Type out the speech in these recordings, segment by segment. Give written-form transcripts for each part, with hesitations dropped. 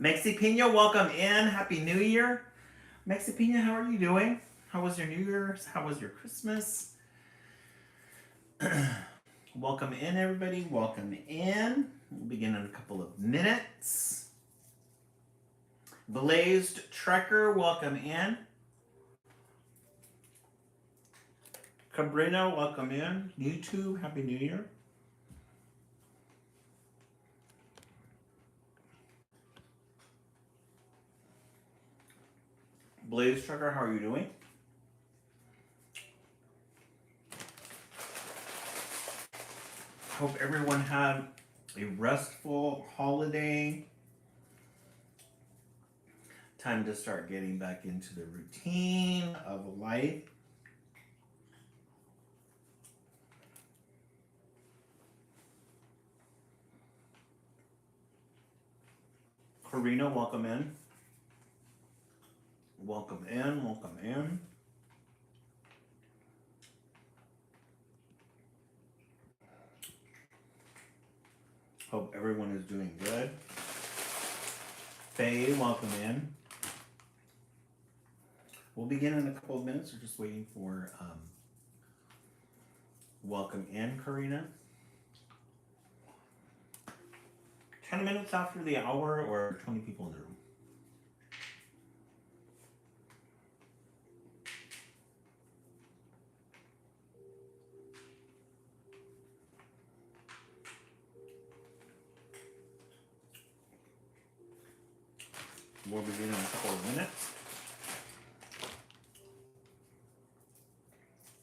Mexi Pina, welcome in. Happy New Year. Mexi Pina, how are you doing? How was your New Year's? How was your Christmas? Welcome in, everybody. Welcome in. We'll begin in a couple of minutes. Blazed Trekker, welcome in. Cabrina, welcome in. YouTube, Happy New Year. Blaze Trucker, how are you doing? Hope everyone had a restful holiday. Time to start getting back into the routine of life. Karina, welcome in. Welcome in, welcome in. Hope everyone is doing good. Faye, welcome in. We'll begin in a couple of minutes. We're just waiting for welcome in, Karina. 10 minutes after the hour or 20 people in the room? We'll begin in a couple of minutes.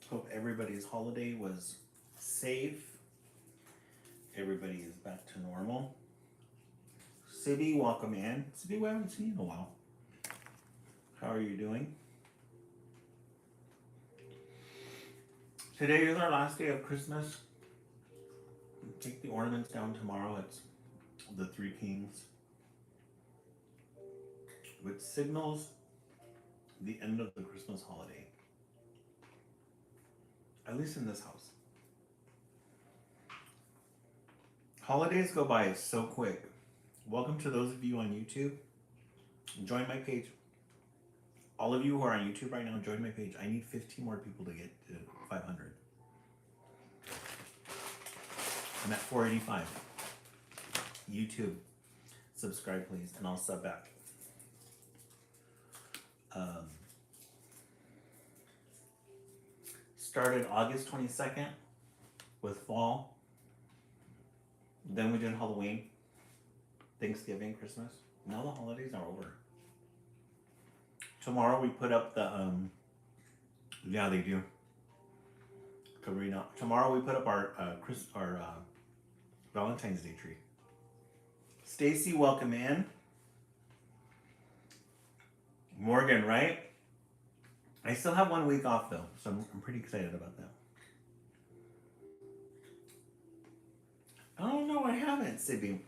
Hope everybody's holiday was safe. Everybody is back to normal. Sibby, welcome in. Sibby, we haven't seen you in a while. How are you doing? Today is our last day of Christmas. Take the ornaments down tomorrow. It's the Three Kings, which signals the end of the Christmas holiday. At least in this house. Holidays go by so quick. Welcome to those of you on YouTube. Join my page. All of you who are on YouTube right now, join my page. I need 15 more people to get to 500. I'm at 485. YouTube, subscribe please, and I'll sub back. Started August 22nd with fall. Then we did Halloween, Thanksgiving, Christmas. Now the holidays are over. Tomorrow we put up the yeah, they do. Karina. Tomorrow we put up our Valentine's Day tree. Stacy, welcome in. Morgan, right? I still have 1 week off though, so I'm pretty excited about that. Oh no, I haven't, Sibby.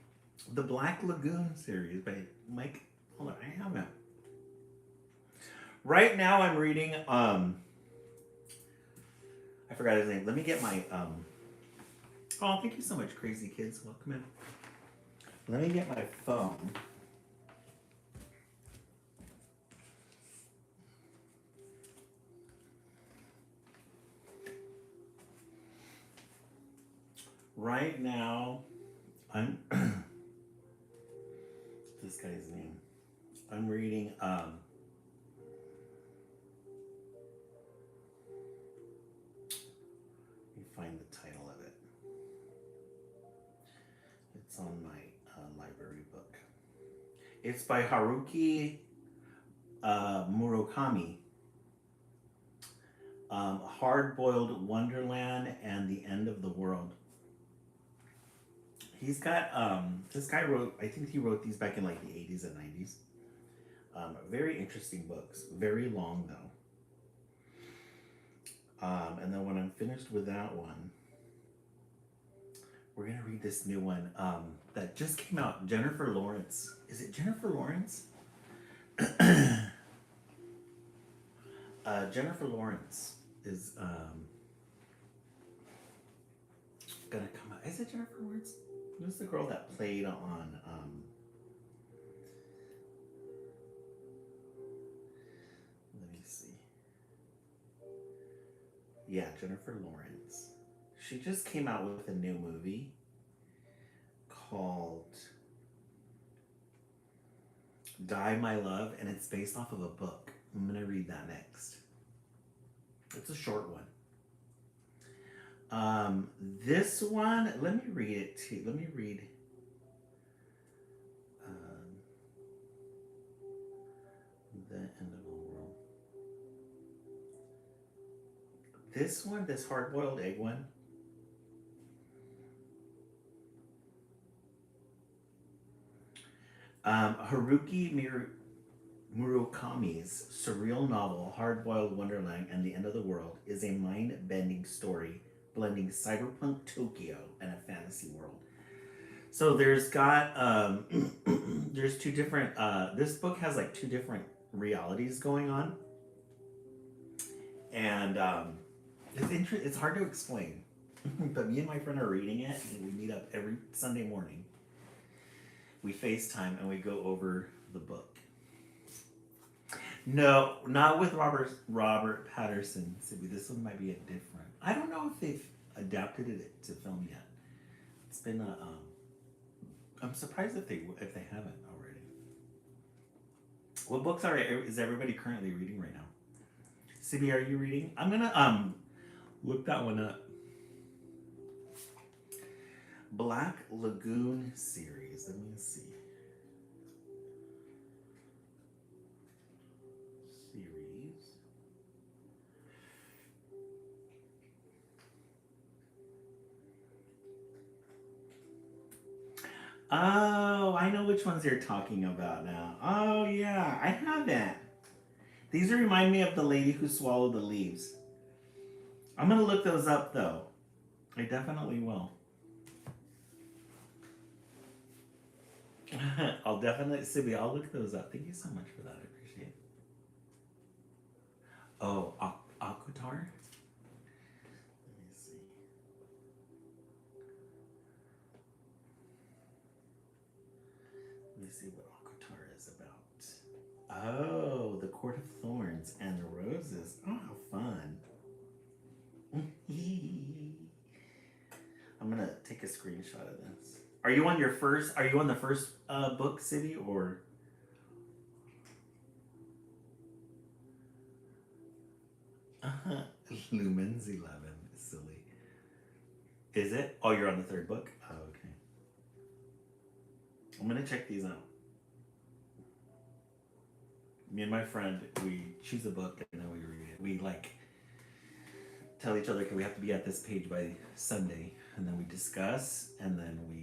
The Black Lagoon series by Mike. Hold on, I haven't. Right now I'm reading I forgot his name. Let me get my oh, thank you so much, Crazy Kids. Welcome in. Let me get my phone. Right now, I'm this guy's name. I'm reading let me find the title of it. It's on my library book. It's by Haruki Murakami. Hard-Boiled Wonderland and the End of the World. He's got this guy wrote, I think he wrote these back in like the 80s and 90s. Very interesting books. Very long though. And then when I'm finished with that one, we're gonna read this new one that just came out. Jennifer Lawrence. Is it Jennifer Lawrence? Jennifer Lawrence is gonna come out. Is it Jennifer Lawrence? Who's the girl that played on Yeah, Jennifer Lawrence. She just came out with a new movie called Die My Love, and it's based off of a book. I'm going to read that next. It's a short one. This one, let me read it too. Let me read. The End of the World. This one, this hard-boiled egg one. Haruki Murakami's surreal novel Hard-Boiled Wonderland and the End of the World is a mind-bending story blending cyberpunk Tokyo and a fantasy world. So there's got there's two different this book has like two different realities going on, and it's hard to explain. But me and my friend are reading it, and we meet up every Sunday morning. We FaceTime and we go over the book. No, not with Robert Patterson. This one might be a different. I don't know if they've adapted it to film yet. It's been a. I'm surprised if they haven't already. What books is everybody currently reading right now? Sibby, are you reading? I'm gonna look that one up. Black Lagoon series. Let me see. Series. Oh, I know which ones you're talking about now. Oh yeah, I haven't. These remind me of The Lady Who Swallowed the Leaves. I'm gonna look those up though. I definitely will. I'll definitely, Sibby, I'll look those up. Thank you so much for that. I appreciate it. Oh, ACOTAR? Let me see. Let me see what ACOTAR is about. Oh, The Court of Thorns and Roses. Oh, how fun. I'm gonna take a screenshot of this. Are you on the first book, City, or? Lumens 11 is silly. Is it? Oh, you're on the third book? Oh, okay. I'm gonna check these out. Me and my friend, we choose a book and then we read it. We tell each other, okay, we have to be at this page by Sunday, and then we discuss, and then we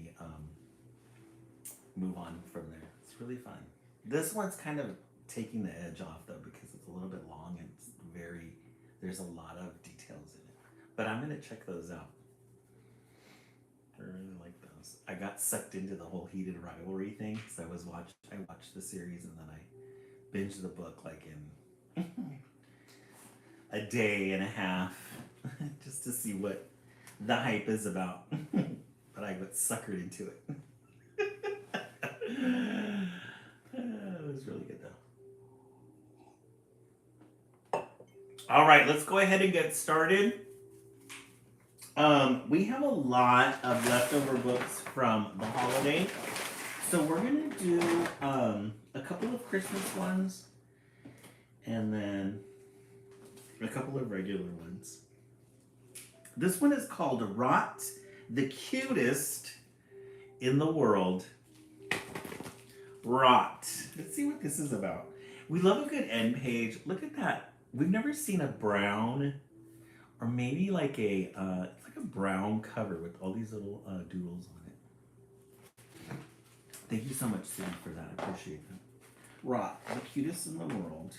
move on from there. It's really fun. This one's kind of taking the edge off though, because it's a little bit long and it's there's a lot of details in it. But I'm gonna check those out. I really like those. I got sucked into the whole heated rivalry thing, so I watched the series and then I binged the book like in a day and a half just to see what the hype is about. But I got suckered into it. It was really good though. All right, let's go ahead and get started. We have a lot of leftover books from the holiday. So we're going to do a couple of Christmas ones and then a couple of regular ones. This one is called Rot, the Cutest in the World. Rot. Let's see what this is about. We love a good end page. Look at that. We've never seen a brown, or maybe like a brown cover with all these little doodles on it. Thank you so much, Sam, for that. I appreciate that. Rot, the Cutest in the World.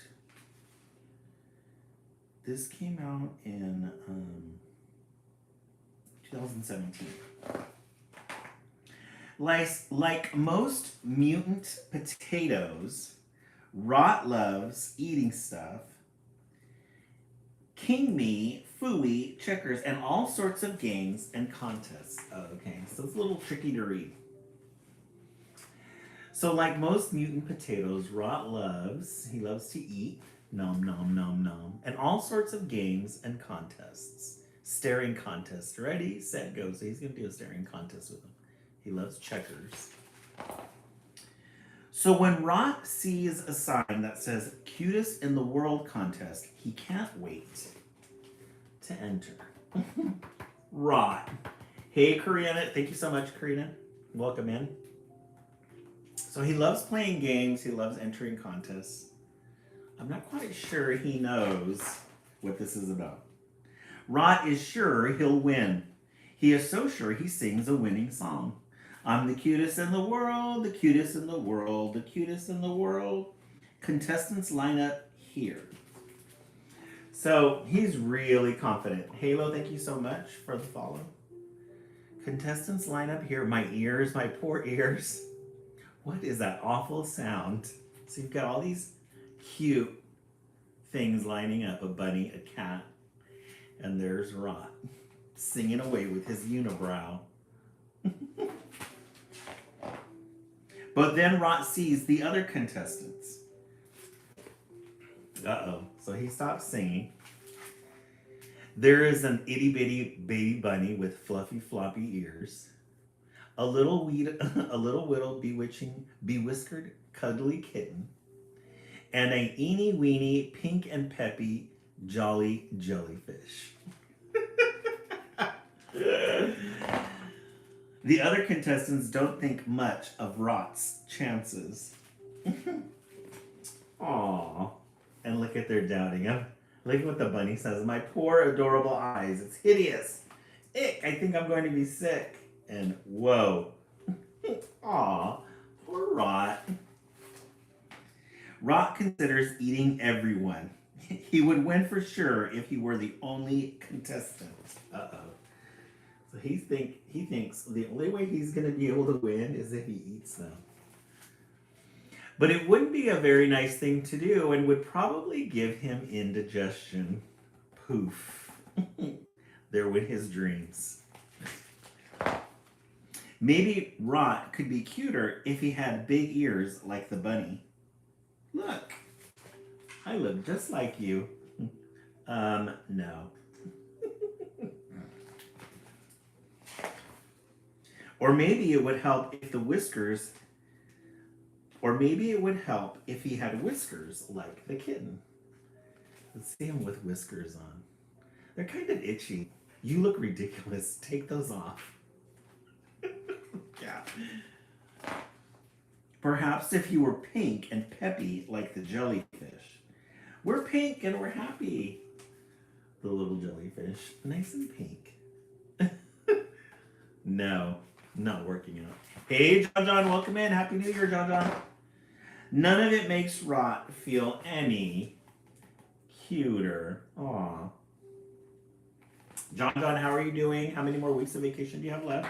This came out in 2017. Like most mutant potatoes, Rot loves eating stuff. King Me, Fooey, checkers, and all sorts of games and contests. Oh, okay, so it's a little tricky to read. So like most mutant potatoes, Rot loves to eat. Nom, nom, nom, nom. And all sorts of games and contests. Staring contest. Ready, set, go. So he's going to do a staring contest with him. He loves checkers. So when Rot sees a sign that says cutest in the world contest, he can't wait to enter. Rot. Hey, Karina. Thank you so much, Karina. Welcome in. So he loves playing games. He loves entering contests. I'm not quite sure he knows what this is about. Rot is sure he'll win. He is so sure he sings a winning song. I'm the cutest in the world, the cutest in the world, the cutest in the world. Contestants line up here. So he's really confident. Halo, thank you so much for the follow. Contestants line up here. My ears, my poor ears. What is that awful sound? So you've got all these cute things lining up. A bunny, a cat, and there's Rot singing away with his unibrow. But then Rot sees the other contestants. Uh-oh. So he stops singing. There is an itty-bitty baby bunny with fluffy floppy ears. A little whittle bewitching, bewhiskered, cuddly kitten. And a eeny weeny, pink and peppy, jolly jellyfish. The other contestants don't think much of Rot's chances. Aww. And look at their doubting him. Look at what the bunny says. My poor adorable eyes. It's hideous. Ick, I think I'm going to be sick. And whoa. Aw, poor Rot. Rot considers eating everyone. He would win for sure if he were the only contestant. Uh-oh. So he thinks the only way he's going to be able to win is if he eats them. But it wouldn't be a very nice thing to do and would probably give him indigestion. Poof. There went his dreams. Maybe Rot could be cuter if he had big ears like the bunny. Look, I look just like you. No. Or maybe it would help if the whiskers, or maybe it would help if he had whiskers like the kitten. Let's see him with whiskers on. They're kind of itchy. You look ridiculous. Take those off. Yeah. Perhaps if he were pink and peppy like the jellyfish. We're pink and we're happy. The little jellyfish. Nice and pink. No, not working out. Hey, John, welcome in. Happy New Year, John. None of it makes Rot feel any cuter. Aw. John, how are you doing? How many more weeks of vacation do you have left?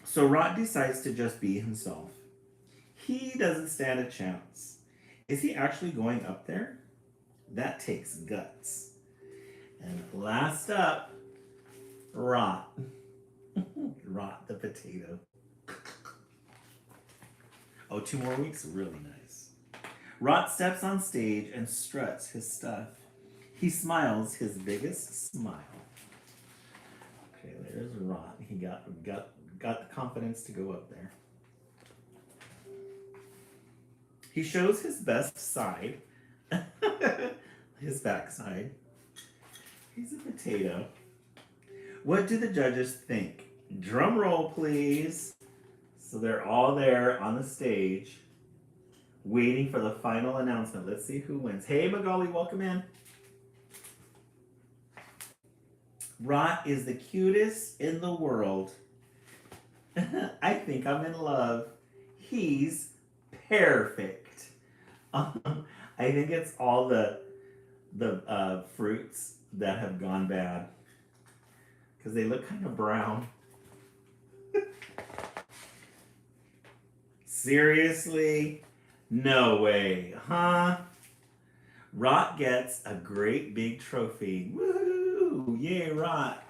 So Rot decides to just be himself. He doesn't stand a chance. Is he actually going up there? That takes guts. And last up, Rot. Rot the potato. Oh, 2 more weeks? Really nice. Rot steps on stage and struts his stuff. He smiles his biggest smile. Okay, there's Rot. He got the confidence to go up there. He shows his best side. His backside. He's a potato. What do the judges think? Drum roll, please. So they're all there on the stage, waiting for the final announcement. Let's see who wins. Hey, Magali, welcome in. Rot is the cutest in the world. I think I'm in love. He's perfect. I think it's all the fruits that have gone bad because they look kind of brown. Seriously? No way, huh? Rot gets a great big trophy. Woohoo! Yay, Rot!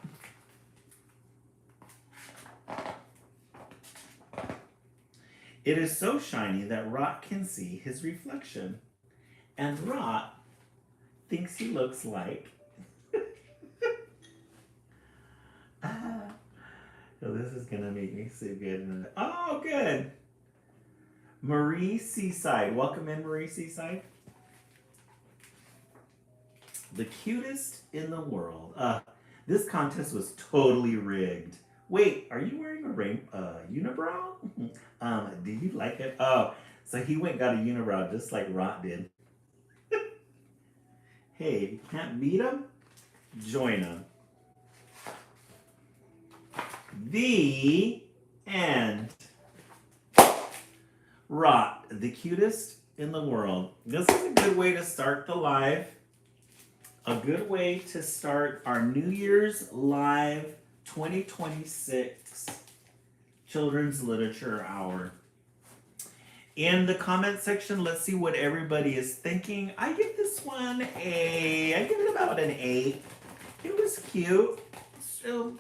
It is so shiny that Rot can see his reflection. And Rot thinks he looks like. Oh, this is gonna make me so good. Oh, good. Marie Seaside. Welcome in, Marie Seaside. The cutest in the world. This contest was totally rigged. Wait, are you wearing a unibrow? Do you like it? Oh, so he went and got a unibrow just like Rot did. Hey, can't beat him? Join him. The end. Rot, the cutest in the world. This is a good way to start the live. A good way to start our New Year's Live 2026 Children's Literature Hour. In the comment section, let's see what everybody is thinking. I give this one I give it about an 8. It was cute. So,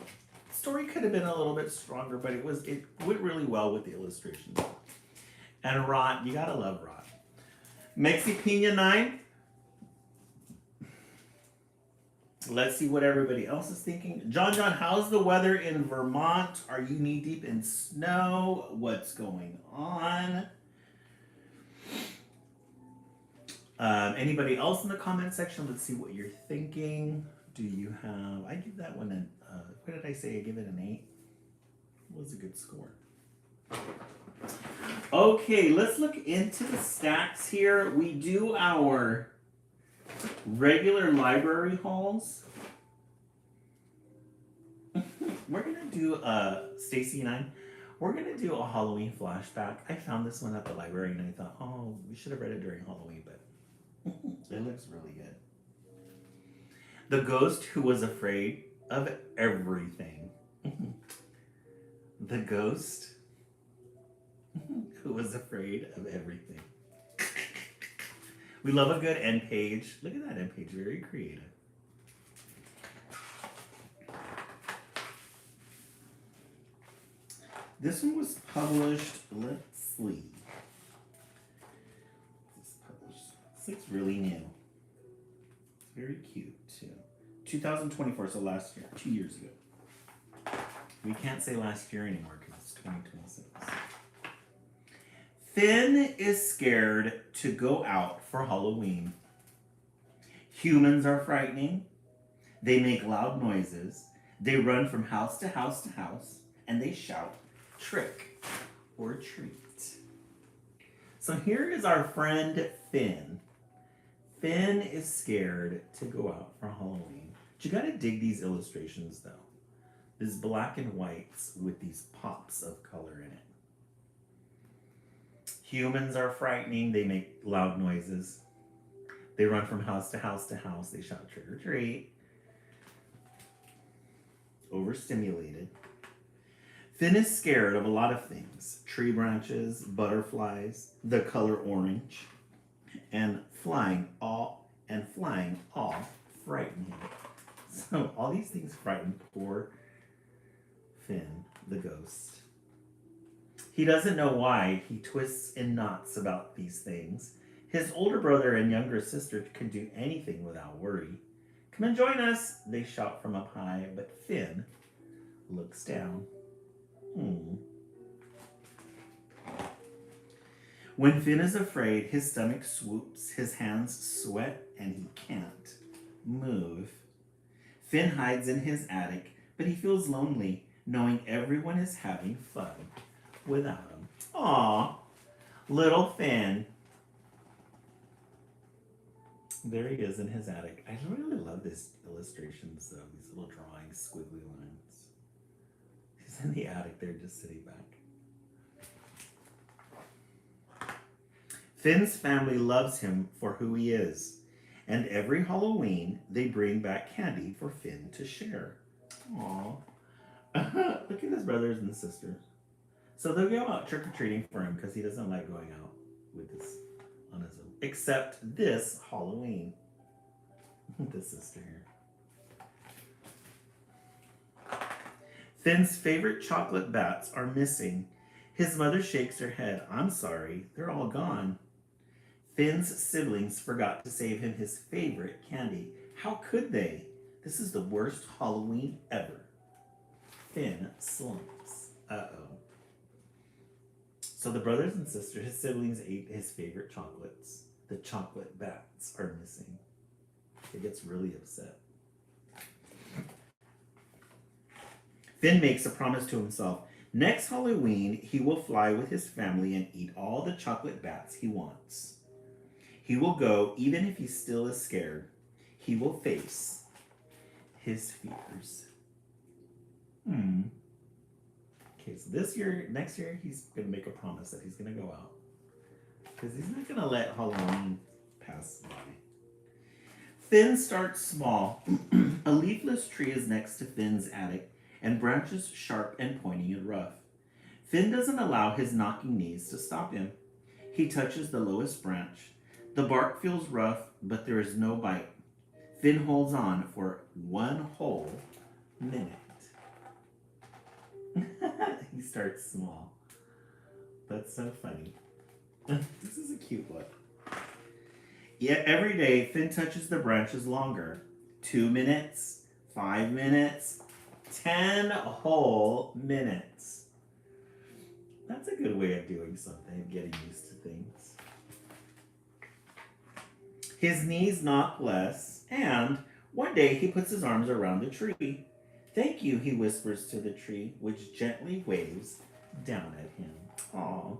story could have been a little bit stronger, but it went really well with the illustrations. And Rot, you gotta love Rot. Mexi Pina 9. Let's see what everybody else is thinking. John, how's the weather in Vermont? Are you knee deep in snow? What's going on? Anybody else in the comment section? Let's see what you're thinking. Do you have... I give that one an... what did I say? I give it an 8. What was a good score? Okay, let's look into the stacks here. We do our regular library hauls. We're going to do, Stacy and I, we're going to do a Halloween flashback. I found this one at the library and I thought, oh, we should have read it during Halloween, but it looks really good. The Ghost Who Was Afraid of Everything. The Ghost Who Was Afraid of Everything. We love a good end page. Look at that end page, very creative. This one was published, let's see. This published. This looks really new. It's very cute too. 2024, so last year, 2 years ago. We can't say last year anymore because it's 2026. Finn is scared to go out for Halloween. Humans are frightening. They make loud noises. They run from house to house to house, and they shout, trick or treat. So here is our friend Finn. Finn is scared to go out for Halloween. But you gotta dig these illustrations though. This black and whites with these pops of color in it. Humans are frightening. They make loud noises. They run from house to house to house. They shout trick or treat. Overstimulated. Finn is scared of a lot of things. Tree branches, butterflies, the color orange, and flying all frighten him. So all these things frighten poor Finn, the ghost. He doesn't know why. He twists in knots about these things. His older brother and younger sister can do anything without worry. Come and join us, they shout from up high, but Finn looks down. When Finn is afraid, his stomach swoops, his hands sweat, and he can't move. Finn hides in his attic, but he feels lonely, knowing everyone is having fun without him. Aww, little Finn. There he is in his attic. I really love these illustrations, though. These little drawings, squiggly lines. He's in the attic there, just sitting back. Finn's family loves him for who he is, and every Halloween they bring back candy for Finn to share. Aww. Look at his brothers and sisters. So they'll go out trick-or-treating for him because he doesn't like going out with this on his own. Except this Halloween. The sister here. Finn's favorite chocolate bats are missing. His mother shakes her head. I'm sorry, they're all gone. Finn's siblings forgot to save him his favorite candy. How could they? This is the worst Halloween ever. Finn slumps. Uh-oh. So the brothers and sisters, his siblings, ate his favorite chocolates. The chocolate bats are missing. He gets really upset. Finn makes a promise to himself. Next Halloween, he will fly with his family and eat all the chocolate bats he wants. He will go even if he still is scared. He will face his fears. Okay, so next year, he's going to make a promise that he's going to go out. Because he's not going to let Halloween pass by. Finn starts small. A leafless tree is next to Finn's attic, and branches sharp and pointy and rough. Finn doesn't allow his knocking knees to stop him. He touches the lowest branch. The bark feels rough, but there is no bite. Finn holds on for 1 whole minute. He starts small. That's so funny. This is a cute look. Yet every day, Finn touches the branches longer. 2 minutes, 5 minutes, 10 whole minutes. That's a good way of doing something, getting used to things. His knees knock less, and one day he puts his arms around the tree. Thank you, he whispers to the tree, which gently waves down at him. Aw.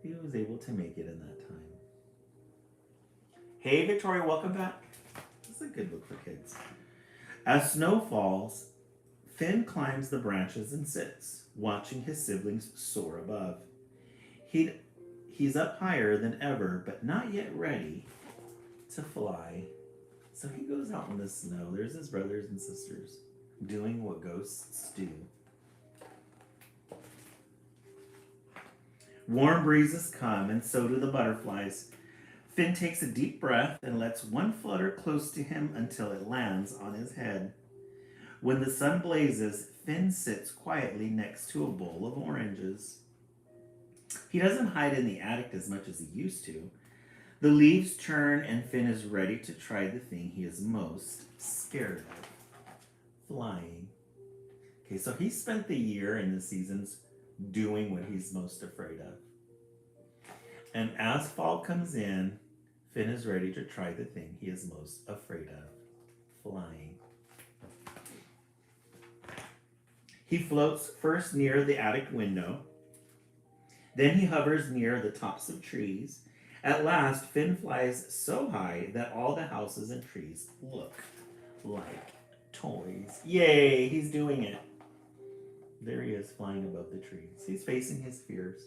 He was able to make it in that time. Hey, Victoria, welcome back. This is a good book for kids. As snow falls, Finn climbs the branches and sits, watching his siblings soar above. He's up higher than ever, but not yet ready to fly. So he goes out in the snow. There's his brothers and sisters doing what ghosts do. Warm breezes come, and so do the butterflies. Finn takes a deep breath and lets one flutter close to him until it lands on his head. When the sun blazes, Finn sits quietly next to a bowl of oranges. He doesn't hide in the attic as much as he used to. The leaves turn and Finn is ready to try the thing he is most scared of. Flying. Okay, so he spent the year and the seasons doing what he's most afraid of. And as fall comes in, Finn is ready to try the thing he is most afraid of. Flying. He floats first near the attic window. Then he hovers near the tops of trees. At last, Finn flies so high that all the houses and trees look like toys. Yay, he's doing it. There he is, flying above the trees. He's facing his fears.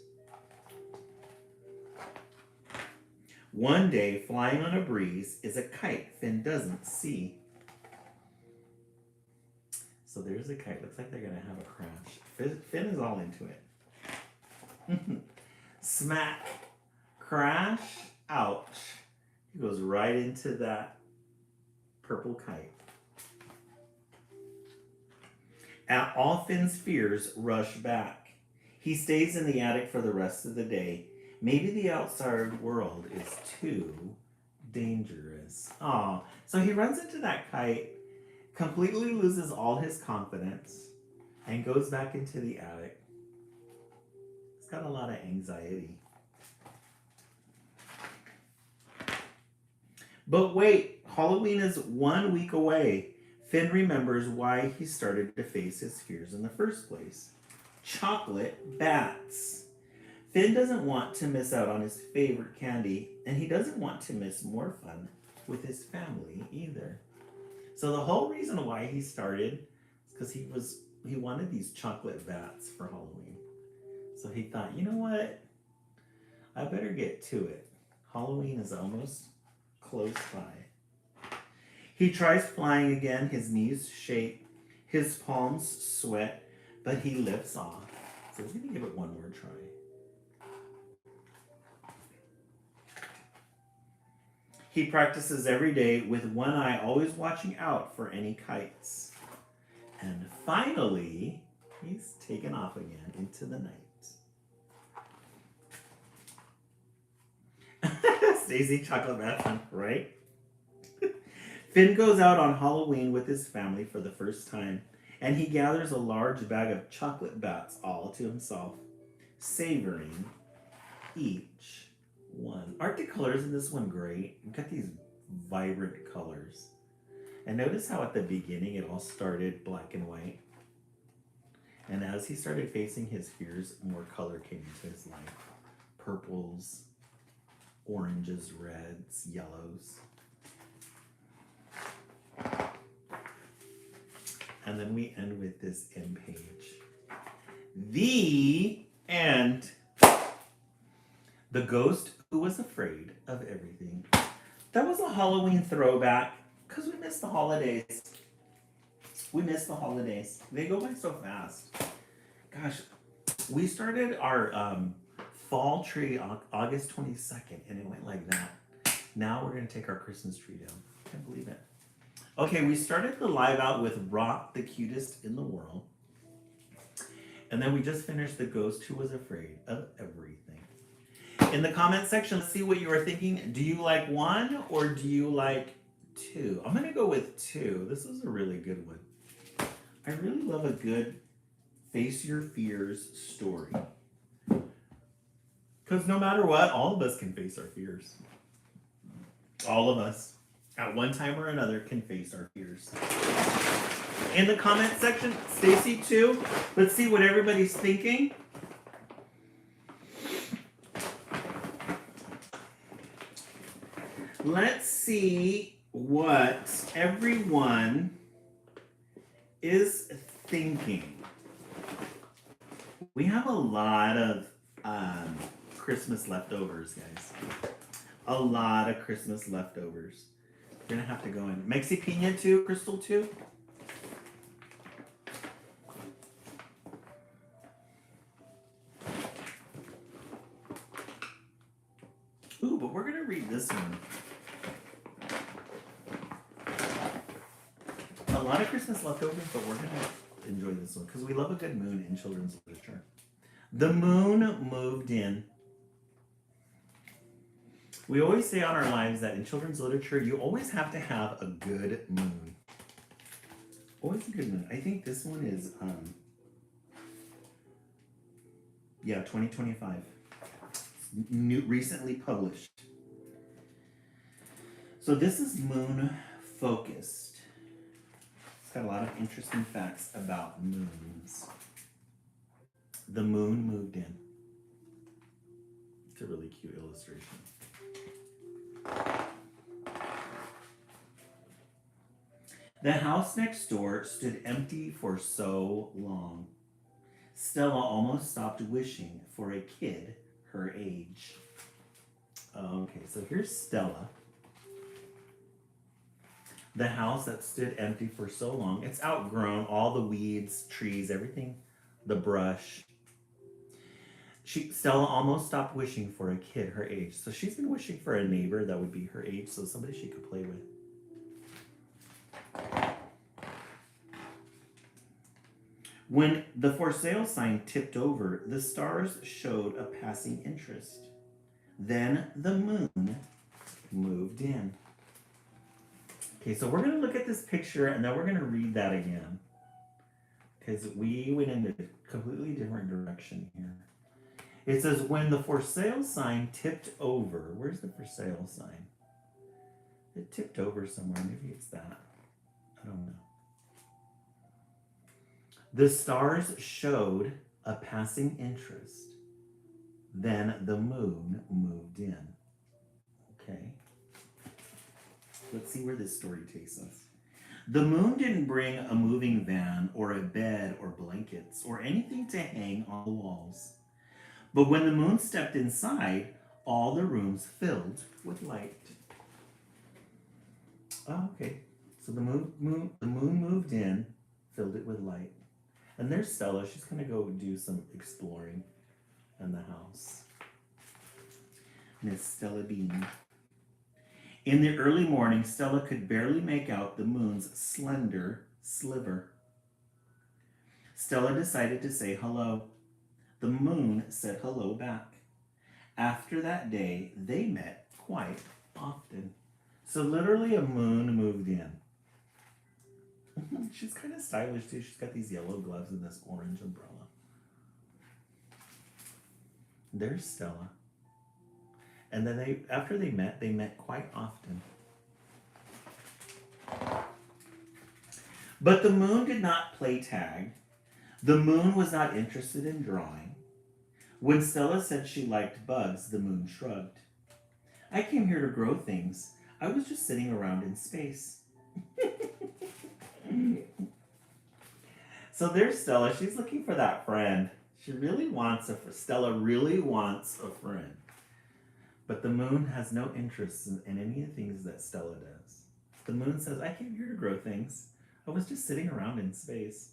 One day, flying on a breeze is a kite Finn doesn't see. So there's a kite. Looks like they're going to have a crash. Finn is all into it. Smack. Crash. Ouch. He goes right into that purple kite. And all Finn's fears rush back. He stays in the attic for the rest of the day. Maybe the outside world is too dangerous. Aw. So he runs into that kite, completely loses all his confidence, and goes back into the attic. He's got a lot of anxiety. But wait, Halloween is 1 week away. Finn remembers why he started to face his fears in the first place. Chocolate bats. Finn doesn't want to miss out on his favorite candy, and he doesn't want to miss more fun with his family either. So the whole reason why he started is because he wanted these chocolate bats for Halloween. So he thought, you know what? I better get to it. Halloween is almost close by. He tries flying again. His knees shake. His palms sweat, but he lifts off. So he's going to give it one more try. He practices every day with one eye always watching out for any kites. And finally, he's taken off again into the night. Stacy Chocolate Mansion, right? Finn goes out on Halloween with his family for the first time, and he gathers a large bag of chocolate bats all to himself, savoring each one. Aren't the colors in this one great? We've got these vibrant colors. And notice how at the beginning it all started black and white. And as he started facing his fears, more color came into his life. Purples, oranges, reds, yellows. And then we end with this end page. The end. The ghost who was afraid of everything. That was a Halloween throwback because we missed the holidays. We missed the holidays. They go by so fast. Gosh, we started our fall tree on August 22nd and it went like that. Now we're going to take our Christmas tree down. Can't believe it. Okay, we started the live out with Rock, the cutest in the world. And then we just finished the ghost who was afraid of everything. In the comment section, let's see what you are thinking. Do you like one or do you like two? I'm going to go with two. This is a really good one. I really love a good face your fears story. Because no matter what, all of us can face our fears. All of us, at one time or another, can face our fears. In the comment section, Stacy too. Let's see what everybody's thinking. Let's see what everyone is thinking. We have a lot of Christmas leftovers, guys. A lot of Christmas leftovers. We're gonna have to go in. Mexi Pina too, Crystal too. Ooh, but we're gonna read this one. A lot of Christmas leftovers, but we're gonna enjoy this one because we love a good moon in children's literature. The moon moved in. We always say on our lives that in children's literature, you always have to have a good moon. Always a good moon. I think this one is, 2025. Recently published. So this is moon focused. It's got a lot of interesting facts about moons. The moon moved in. It's a really cute illustration. The house next door stood empty for so long. Stella almost stopped wishing for a kid her age. Okay, so here's Stella. The house that stood empty for so long. It's outgrown all the weeds, trees, everything, the brush. Stella almost stopped wishing for a kid her age. So she's been wishing for a neighbor that would be her age, so somebody she could play with. When the for sale sign tipped over, the stars showed a passing interest. Then the moon moved in. Okay, so we're going to look at this picture and then we're going to read that again. Because we went in a completely different direction here. It says, when the for sale sign tipped over. Where's the for sale sign? It tipped over somewhere. Maybe it's that. I don't know. The stars showed a passing interest. Then the moon moved in. Okay. Let's see where this story takes us. The moon didn't bring a moving van or a bed or blankets or anything to hang on the walls. But when the moon stepped inside, all the rooms filled with light. Oh, okay. So the moon moved in, filled it with light. And there's Stella. She's going to go do some exploring in the house. Miss Stella Bean. In the early morning, Stella could barely make out the moon's slender sliver. Stella decided to say hello. The moon said hello back. After that day, they met quite often. So literally a moon moved in. She's kind of stylish too. She's got these yellow gloves and this orange umbrella. There's Stella. And then after they met quite often. But the moon did not play tag. The moon was not interested in drawing. When Stella said she liked bugs, the moon shrugged. I came here to grow things. I was just sitting around in space. So there's Stella. She's looking for that friend. She really wants Stella really wants a friend. But the moon has no interest in any of the things that Stella does. The moon says, I came here to grow things. I was just sitting around in space.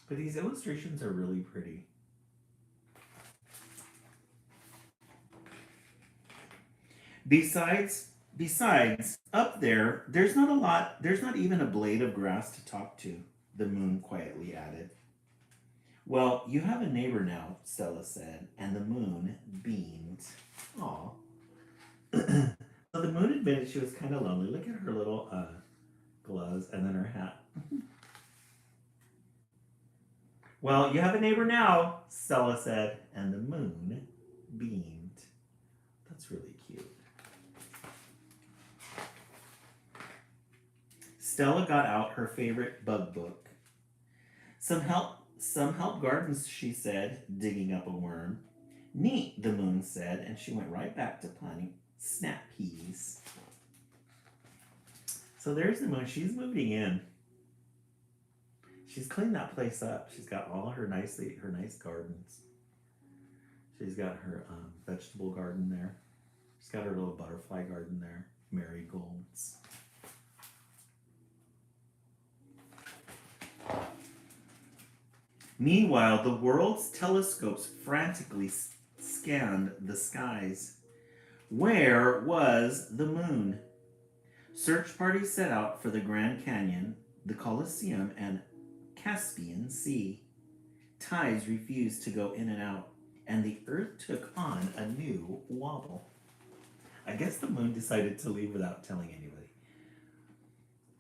But these illustrations are really pretty. Besides, up there, there's not even a blade of grass to talk to, the moon quietly added. Well, you have a neighbor now, Stella said, and the moon beamed. Aw. So the moon admitted she was kind of lonely. Look at her little gloves and then her hat. Well, you have a neighbor now, Stella said, and the moon beamed. That's really cute. Stella got out her favorite bug book. Some help gardens, she said, digging up a worm. Neat, the moon said, and she went right back to planting snap peas. So there's the moon. She's moving in. She's cleaned that place up. She's got all her nice gardens. She's got her vegetable garden there. She's got her little butterfly garden there. Marigolds. Meanwhile, the world's telescopes frantically scanned the skies. Where was the moon? Search parties set out for the Grand Canyon, the Colosseum, and Caspian Sea. Tides refused to go in and out, and the Earth took on a new wobble. I guess the moon decided to leave without telling anybody.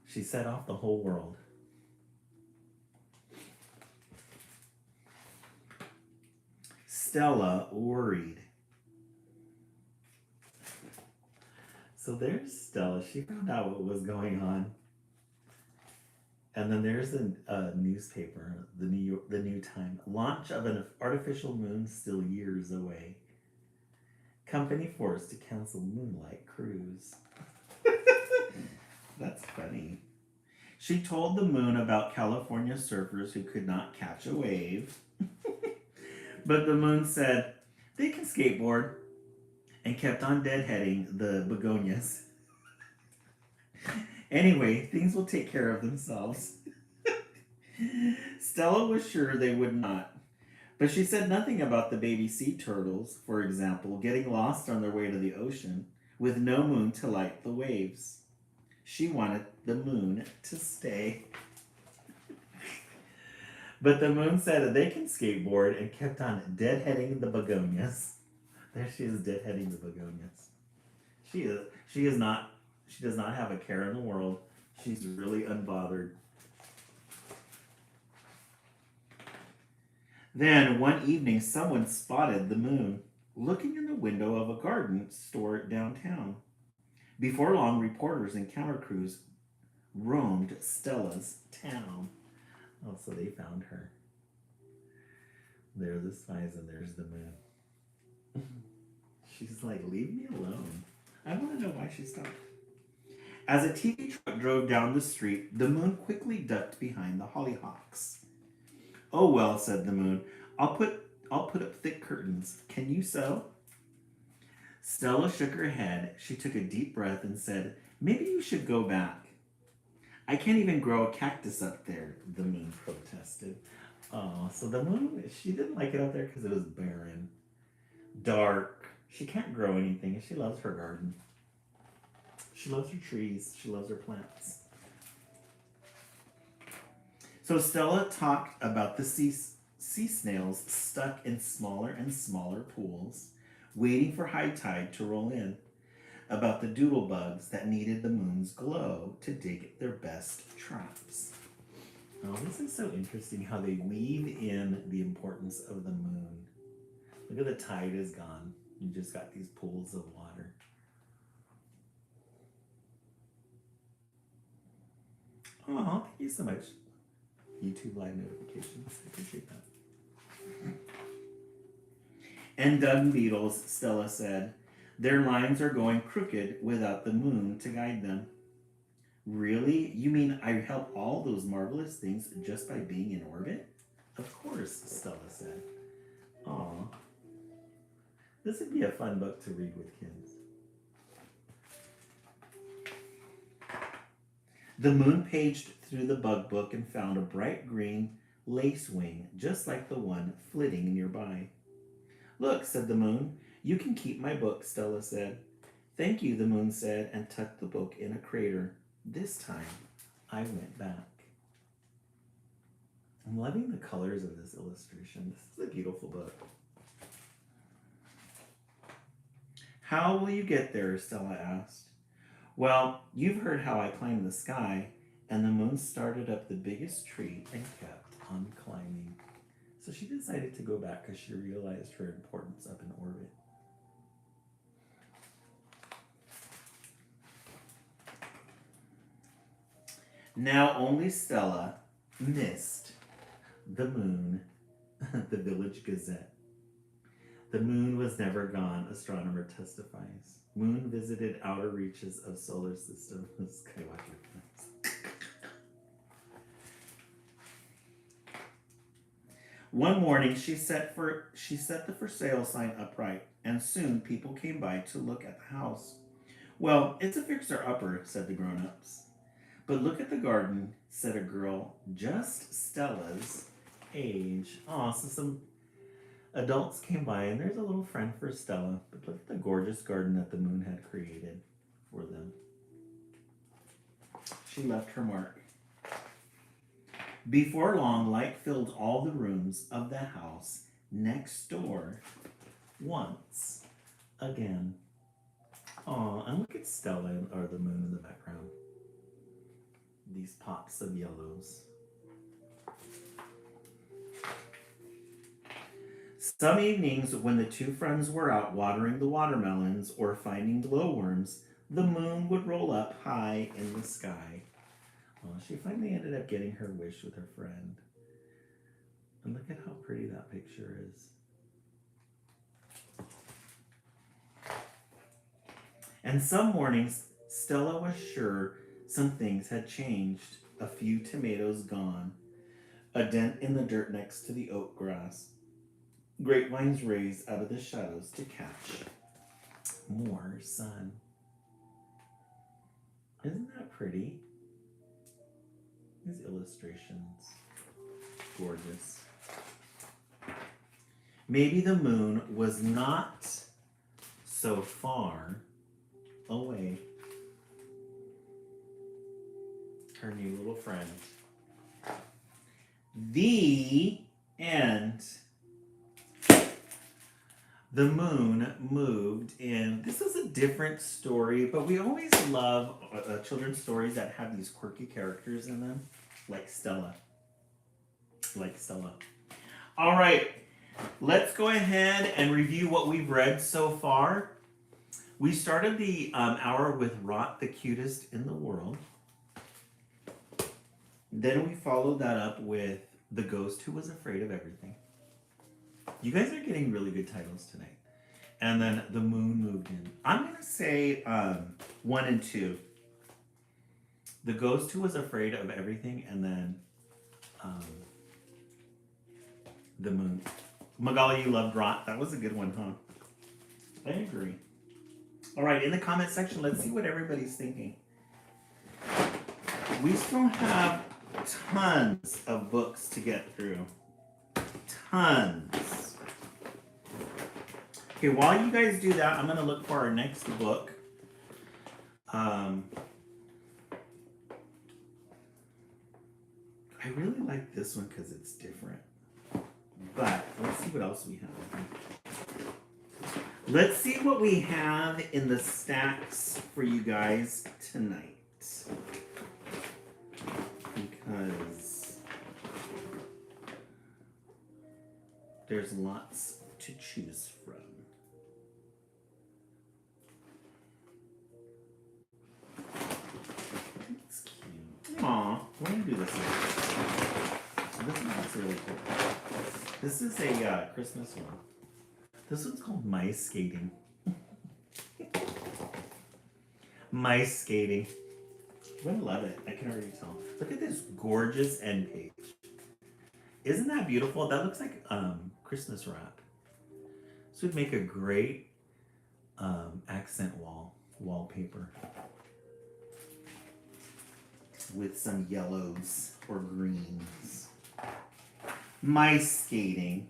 She set off the whole world. Stella worried. So there's Stella. She found out what was going on. And then there's a newspaper, the New Time. Launch of an artificial moon still years away. Company forced to cancel moonlight cruise. That's funny. She told the moon about California surfers who could not catch a wave. But the moon said, they can skateboard, and kept on deadheading the begonias. Anyway, things will take care of themselves. Stella was sure they would not. But she said nothing about the baby sea turtles, for example, getting lost on their way to the ocean with no moon to light the waves. She wanted the moon to stay. But the moon said that they can skateboard and kept on deadheading the begonias. There she is, deadheading the begonias. She does not have a care in the world. She's really unbothered. Then one evening someone spotted the moon looking in the window of a garden store downtown. Before long, reporters and camera crews roamed Stella's town. Oh, so they found her. There's the spies and there's the moon. She's like, leave me alone. I want to know why she stopped. As a TV truck drove down the street, the moon quickly ducked behind the hollyhocks. Oh well, said the moon. I'll put up thick curtains. Can you sew? Stella shook her head. She took a deep breath and said, maybe you should go back. I can't even grow a cactus up there, the moon protested. Oh, so the moon, she didn't like it up there because it was barren, dark. She can't grow anything, and she loves her garden. She loves her trees. She loves her plants. So Stella talked about the sea snails stuck in smaller and smaller pools, waiting for high tide to roll in, about the doodle bugs that needed the moon's glow to dig their best traps. Oh, this is so interesting how they weave in the importance of the moon. Look at the tide is gone. You just got these pools of water. Oh, thank you so much. YouTube live notifications. I appreciate that. And dung beetles, Stella said. Their lines are going crooked without the moon to guide them. Really? You mean I help all those marvelous things just by being in orbit? Of course, Stella said. Aw. This would be a fun book to read with kids. The moon paged through the bug book and found a bright green lace wing, just like the one flitting nearby. Look, said the moon. You can keep my book, Stella said. Thank you, the moon said, and tucked the book in a crater. This time, I went back. I'm loving the colors of this illustration. This is a beautiful book. How will you get there? Stella asked. Well, you've heard how I climbed the sky, and the moon started up the biggest tree and kept on climbing. So she decided to go back because she realized her importance up in orbit. Now only Stella missed the moon, the Village Gazette. The moon was never gone, astronomer testifies. Moon visited outer reaches of solar system. Skywalker friends. One morning, she set the for sale sign upright, and soon people came by to look at the house. Well, it's a fixer-upper, said the grown-ups. But look at the garden, said a girl just Stella's age. Aw, so some adults came by, and there's a little friend for Stella. But look at the gorgeous garden that the moon had created for them. She left her mark. Before long, light filled all the rooms of the house next door once again. Aw, and look at Stella or the moon in the background. These pops of yellows. Some evenings when the two friends were out watering the watermelons or finding glowworms, the moon would roll up high in the sky. Oh, she finally ended up getting her wish with her friend. And look at how pretty that picture is. And some mornings, Stella was sure some things had changed. A few tomatoes gone. A dent in the dirt next to the oat grass. Grapevines raised out of the shadows to catch more sun. Isn't that pretty? These illustrations. Gorgeous. Maybe the moon was not so far away. Her new little friend. The end. The moon moved in. This is a different story, but we always love children's stories that have these quirky characters in them, like Stella. All right, let's go ahead and review what we've read so far. We started the hour with Rot, the cutest in the world. Then we followed that up with The Ghost Who Was Afraid of Everything. You guys are getting really good titles tonight. And then The Moon Moved In. I'm going to say 1 and 2. The Ghost Who Was Afraid of Everything, and then The Moon. Magali, you loved Rot. That was a good one, huh? I agree. All right, in the comment section, let's see what everybody's thinking. We still have tons of books to get through. Tons. Okay, while you guys do that, I'm going to look for our next book. I really like this one because it's different. But let's see what else we have. Let's see what we have in the stacks for you guys tonight. Because there's lots to choose from. It's cute. Aw, we're gonna do this one. This one's really cool. This is a Christmas one. This one's called Mice Skating. Mice Skating. You're gonna love it. I can already tell. Look at this gorgeous end page. Isn't that beautiful? That looks like Christmas wrap. This would make a great accent wallpaper with some yellows or greens. Mice Skating.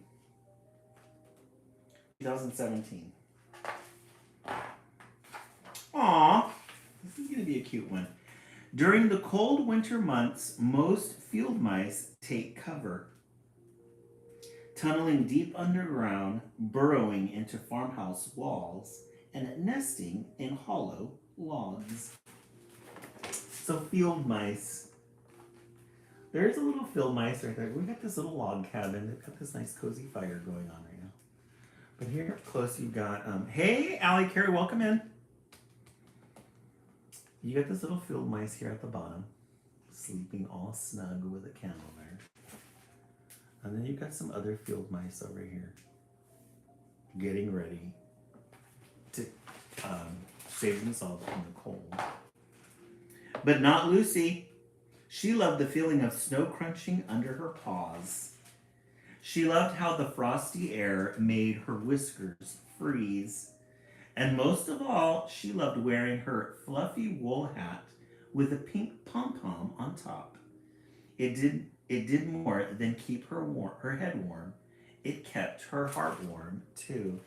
2017. Aww. This is going to be a cute one. During the cold winter months, most field mice take cover, tunneling deep underground, burrowing into farmhouse walls, and nesting in hollow logs. So field mice. There's a little field mice right there. We got this little log cabin. They've got this nice cozy fire going on right now. But here up close you've got, hey, Allie, Carrie, welcome in. You got this little field mice here at the bottom, sleeping all snug with a candle there. And then you've got some other field mice over here, getting ready to save themselves from the cold. But not Lucy. She loved the feeling of snow crunching under her paws. She loved how the frosty air made her whiskers freeze. And most of all, she loved wearing her fluffy wool hat with a pink pom-pom on top. It did more than keep her head warm. It kept her heart warm, too.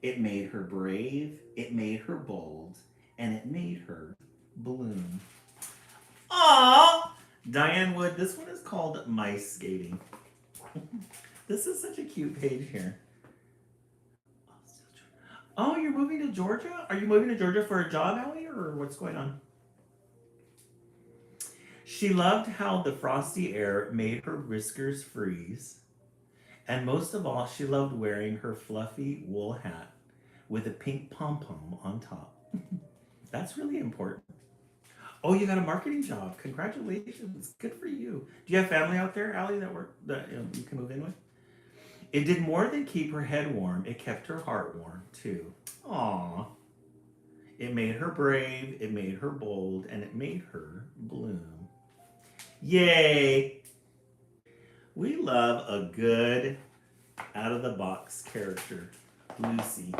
It made her brave, it made her bold, and it made her bloom. Aww! Diane Wood, this one is called Mice Skating. This is such a cute page here. Oh, you're moving to Georgia? Are you moving to Georgia for a job, Allie, or what's going on? She loved how the frosty air made her whiskers freeze. And most of all, she loved wearing her fluffy wool hat with a pink pom-pom on top. That's really important. Oh, you got a marketing job. Congratulations. Good for you. Do you have family out there, Allie, that you can move in with? It did more than keep her head warm. It kept her heart warm, too. Aww. It made her brave, it made her bold, and it made her bloom. Yay! We love a good, out-of-the-box character, Lucy.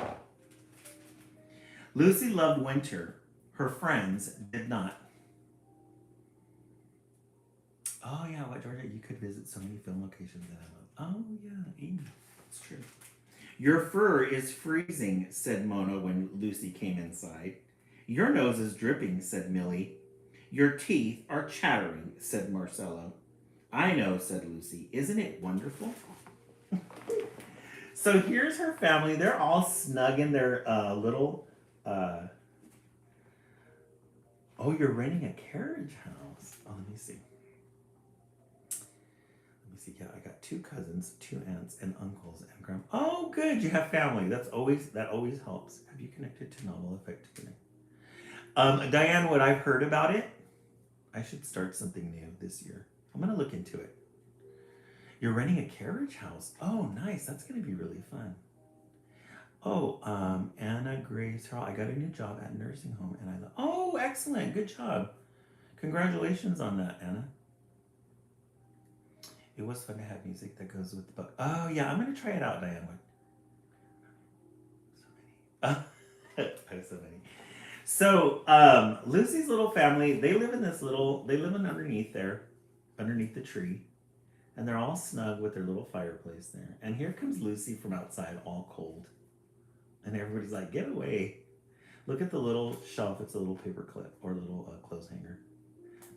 Lucy loved winter. Her friends did not. Oh, yeah, what, Georgia? You could visit so many film locations that I love. Oh, yeah, Amy. It's true. Your fur is freezing, said Mona when Lucy came inside. Your nose is dripping, said Millie. Your teeth are chattering, said Marcello. I know, said Lucy. Isn't it wonderful? So here's her family. They're all snug in their little... Oh, you're renting a carriage house. Oh, let me see. Yeah, I got 2 cousins, 2 aunts, and uncles, and grandma. Oh, good, you have family. That always helps. Have you connected to Novel Effect today? Diane, what I've heard about it, I should start something new this year. I'm gonna look into it. You're renting a carriage house. Oh, nice. That's gonna be really fun. Oh, Anna Grace Harrell. I got a new job at a nursing home, and I love. Oh, excellent. Good job. Congratulations on that, Anna. It was fun to have music that goes with the book. Oh, yeah, I'm going to try it out, Diane. So many. I have so many. So, Lucy's little family, they live in underneath the tree. And they're all snug with their little fireplace there. And here comes Lucy from outside, all cold. And everybody's like, get away. Look at the little shelf. It's a little paper clip or a little clothes hanger.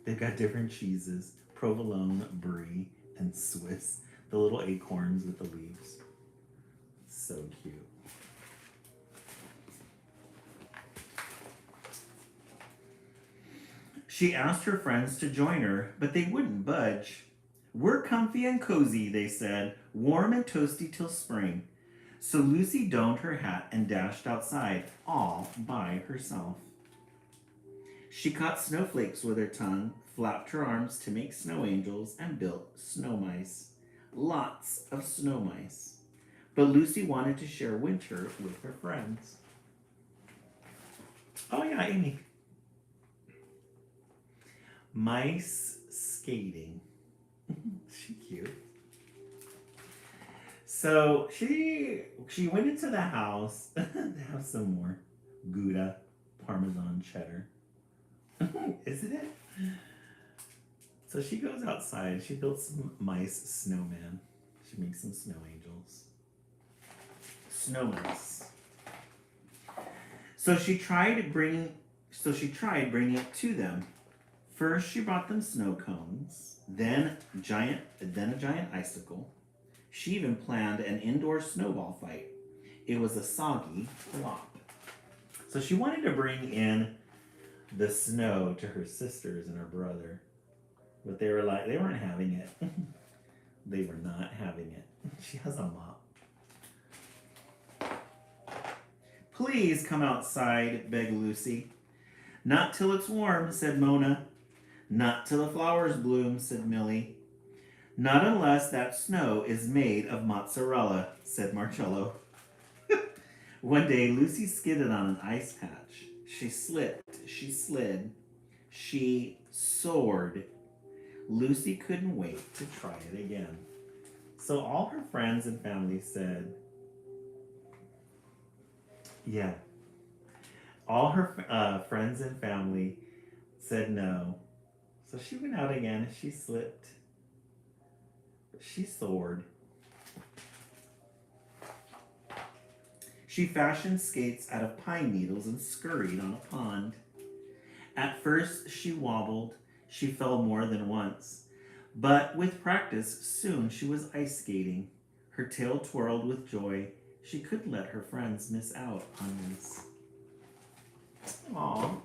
They've got different cheeses, provolone, brie, and Swiss. The little acorns with the leaves. So cute. She asked her friends to join her, but they wouldn't budge. We're comfy and cozy, they said, warm and toasty till spring. So Lucy donned her hat and dashed outside, all by herself. She caught snowflakes with her tongue, flapped her arms to make snow angels, and built snow mice. Lots of snow mice. But Lucy wanted to share winter with her friends. Oh yeah, Amy. Mice skating. She cute. So she went into the house to have some more Gouda Parmesan cheddar. Isn't it? So she goes outside. She builds some mice snowman. She makes some snow angels. Snow mice. So she tried bringing it to them. First, she brought them snow cones, then a giant icicle. She even planned an indoor snowball fight. It was a soggy flop. So she wanted to bring in the snow to her sisters and her brother, but they weren't having it. They were not having it. She has a mop. Please come outside, begged Lucy. Not till it's warm, said Mona. Not till the flowers bloom, said Millie. Not unless that snow is made of mozzarella, said Marcello. One day, Lucy skidded on an ice patch. She slipped, she slid, she soared. Lucy couldn't wait to try it again. So all her friends and family said, yeah. All her friends and family said no. So she went out again. She slipped. She soared. She fashioned skates out of pine needles and scurried on a pond. At first she wobbled. She fell more than once. But with practice, soon she was ice skating. Her tail twirled with joy. She couldn't let her friends miss out on this. Aww.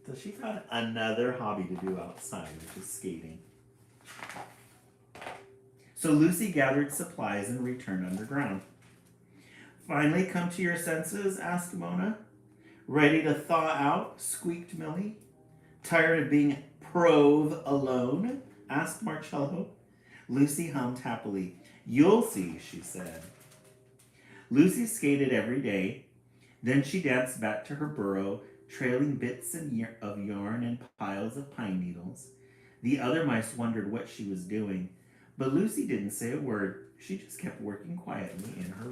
So she found another hobby to do outside, which is skating. So Lucy gathered supplies and returned underground. Finally come to your senses? Asked Mona. Ready to thaw out? Squeaked Millie. Tired of being prove alone? Asked Marcello. Lucy hummed happily. You'll see, she said. Lucy skated every day. Then she danced back to her burrow, trailing bits of yarn and piles of pine needles. The other mice wondered what she was doing, but Lucy didn't say a word. She just kept working quietly in her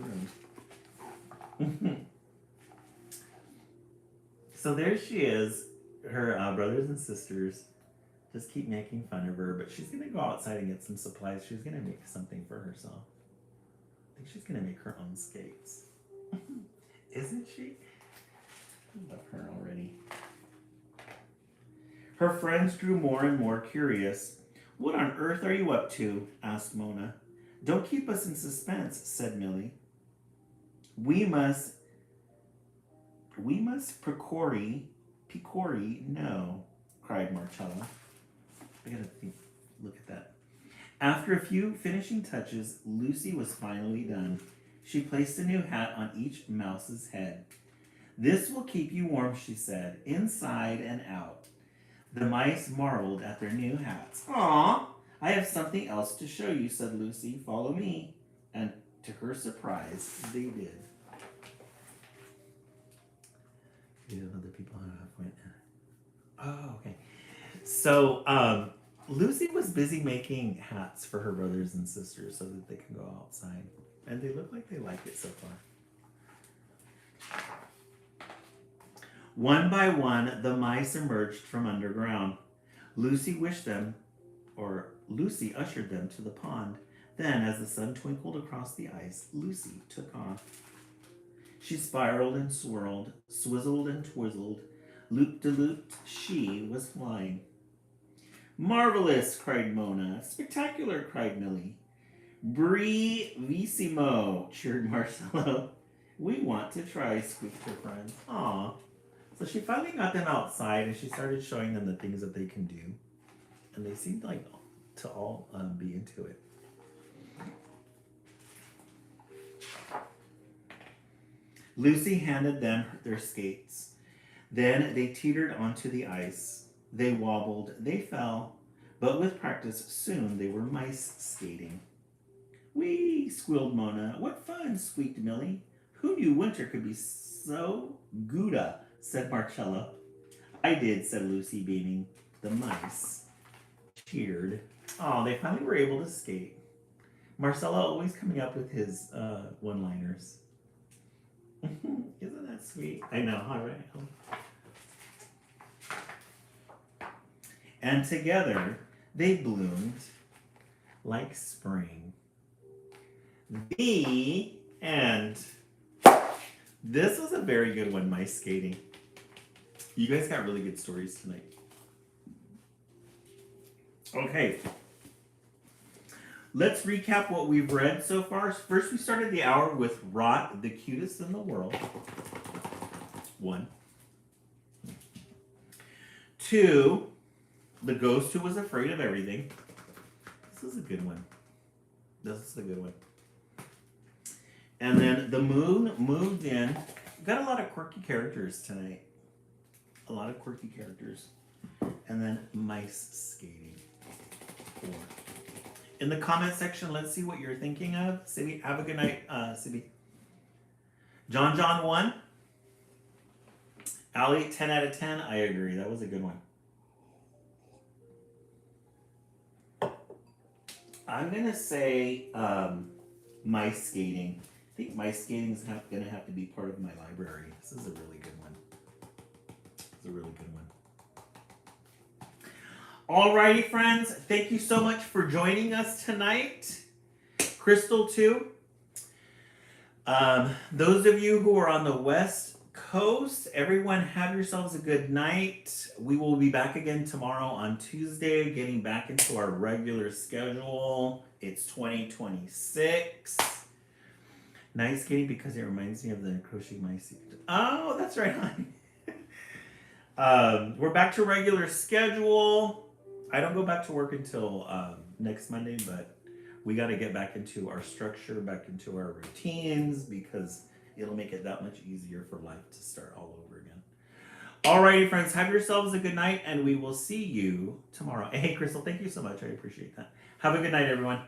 room. So there she is. Her brothers and sisters just keep making fun of her, but she's going to go outside and get some supplies. She's going to make something for herself. I think she's going to make her own skates. Isn't she? I love her already. Her friends grew more and more curious. What on earth are you up to? Asked Mona. Don't keep us in suspense, said Millie. We must Picori know, cried Marcello. I gotta look at that. After a few finishing touches, Lucy was finally done. She placed a new hat on each mouse's head. This will keep you warm, she said, inside and out. The mice marveled at their new hats. Aw, I have something else to show you, said Lucy. Follow me. And to her surprise, they did. Other people went. Oh, okay. So Lucy was busy making hats for her brothers and sisters so that they can go outside. And they look like they like it so far. One by one, the mice emerged from underground. Lucy ushered them to the pond. Then, as the sun twinkled across the ice, Lucy took off. She spiraled and swirled, swizzled and twizzled. Loop-de-looped, she was flying. Marvelous, cried Mona. Spectacular, cried Millie. Brevissimo, cheered Marcello. We want to try, squeaked her friends. Aw, So she finally got them outside and she started showing them the things that they can do. And they seemed like to all be into it. Lucy handed them their skates. Then they teetered onto the ice. They wobbled, they fell, but with practice, soon they were mice skating. Whee! Squealed Mona. What fun! Squeaked Millie. Who knew winter could be so Gouda? Said Marcella. I did, said Lucy, beaming. The mice cheered. Oh, they finally were able to skate. Marcella always coming up with his one-liners. Isn't that sweet? I know, all right. And together they bloomed like spring. The end. This was a very good one, mice skating. You guys got really good stories tonight. Okay. Let's recap what we've read so far. First, we started the hour with Rot, the cutest in the world. 1. 2, the ghost who was afraid of everything. This is a good one. This is a good one. And then the moon moved in. We've got a lot of quirky characters tonight. A lot of quirky characters. And then mice skating. 4. In the comment section, let's see what you're thinking of. Sibby, have a good night, Sibby. John 1. Allie, 10 out of 10. I agree. That was a good one. I'm going to say mice skating. I think mice skating is going to have to be part of my library. This is a really good one. It's a really good one. Alrighty, friends. Thank you so much for joining us tonight. Crystal, too. Those of you who are on the West Coast, everyone have yourselves a good night. We will be back again tomorrow on Tuesday, getting back into our regular schedule. It's 2026. Nice skating because it reminds me of the crochet mice. Oh, that's right, honey. We're back to regular schedule. I don't go back to work until next Monday, but we got to get back into our structure, back into our routines, because it'll make it that much easier for life to start all over again. Alrighty, friends, have yourselves a good night, and we will see you tomorrow. Hey, Crystal, thank you so much. I appreciate that. Have a good night, everyone.